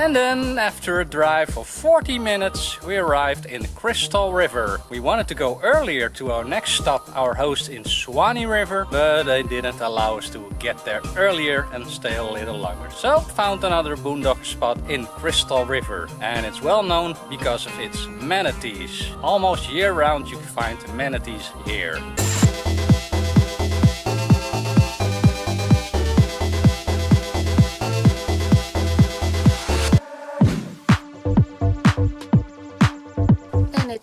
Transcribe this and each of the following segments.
And then after a drive of 40 minutes we arrived in Crystal River. We wanted to go earlier to our next stop, our host in Suwannee River, but they didn't allow us to get there earlier and stay a little longer. So found another boondock spot in Crystal River, and it's well known because of its manatees. Almost year round you can find manatees here.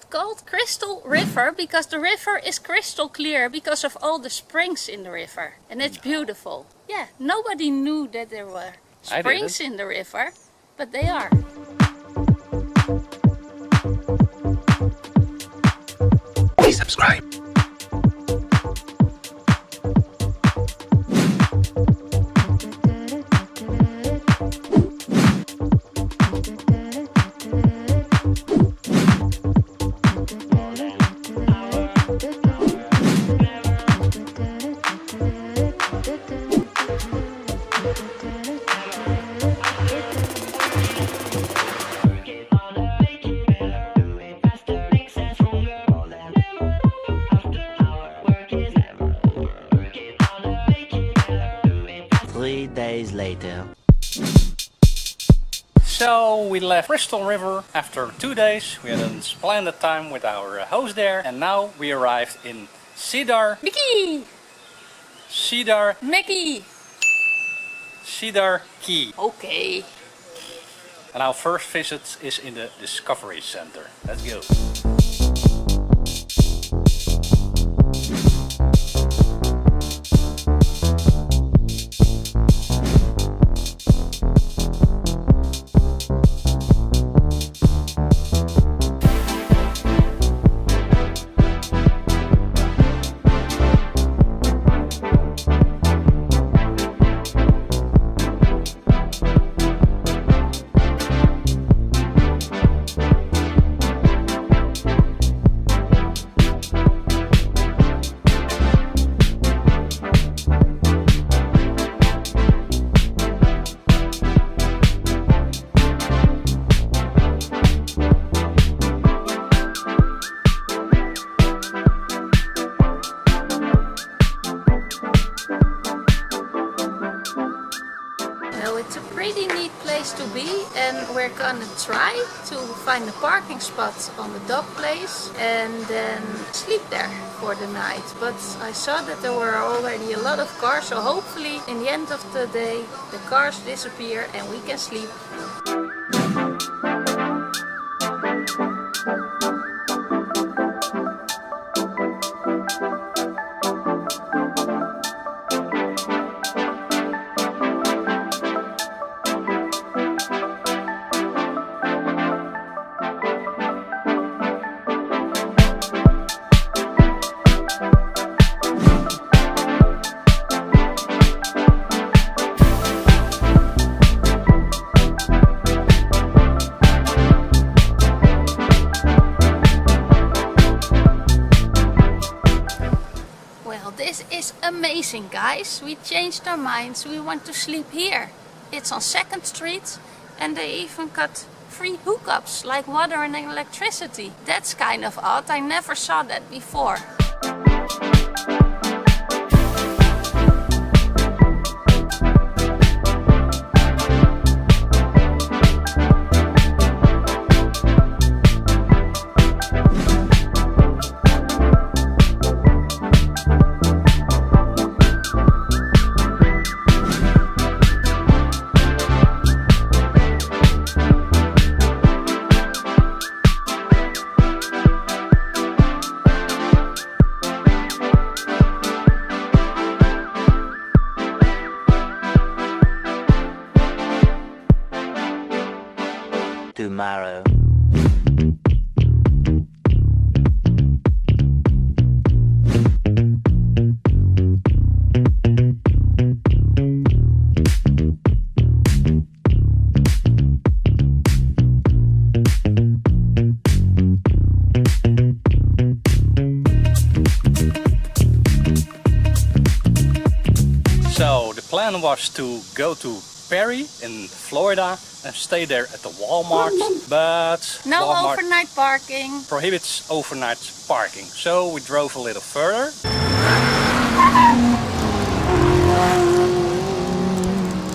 Called Crystal River because the river is crystal clear because of all the springs in the river, and it's beautiful. Yeah, nobody knew that there were springs in the river, but they are. Please subscribe. Days later. So we left Crystal River after 2 days. We had a splendid time with our host there, and now we arrived in Cedar Key. Okay. And our first visit is in the Discovery Center. Let's go. Pretty neat place to be, and we're gonna try to find a parking spot on the dock place and then sleep there for the night. But I saw that there were already a lot of cars, so hopefully in the end of the day the cars disappear and we can sleep. This is amazing, guys. We changed our minds. We want to sleep here. It's on 2nd Street and they even got free hookups like water and electricity. That's kind of odd. I never saw that before. Tomorrow. So the plan was to go to Perry in Florida and stay there at the Walmart, but No Walmart overnight parking. prohibits overnight parking. So we drove a little further.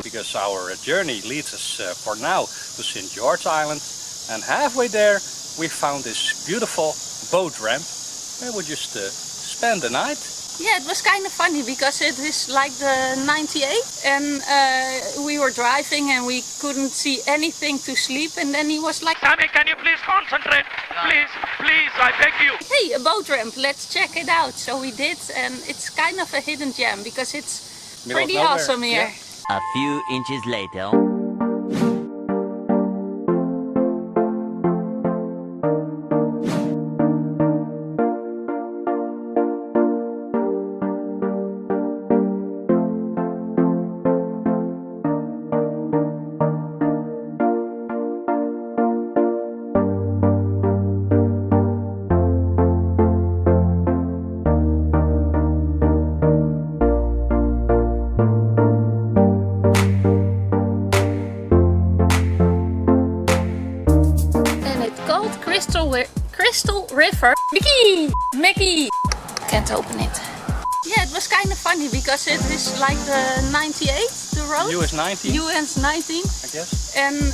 Because our journey leads us for now to St. George Island, and halfway there we found this beautiful boat ramp where we just spend the night. Yeah, it was kind of funny because it is like the 98 and we were driving and we couldn't see anything to sleep, and then he was like, Sammy, can you please concentrate? Please, I beg you. hey, a boat ramp, let's check it out. So we did, and it's kind of a hidden gem because it's Middle of pretty nowhere, awesome here. A few inches later. Crystal River. Mickey! Can't open it. Yeah, it was kind of funny because it is like the 98, the road. US 19, US 19. I guess. And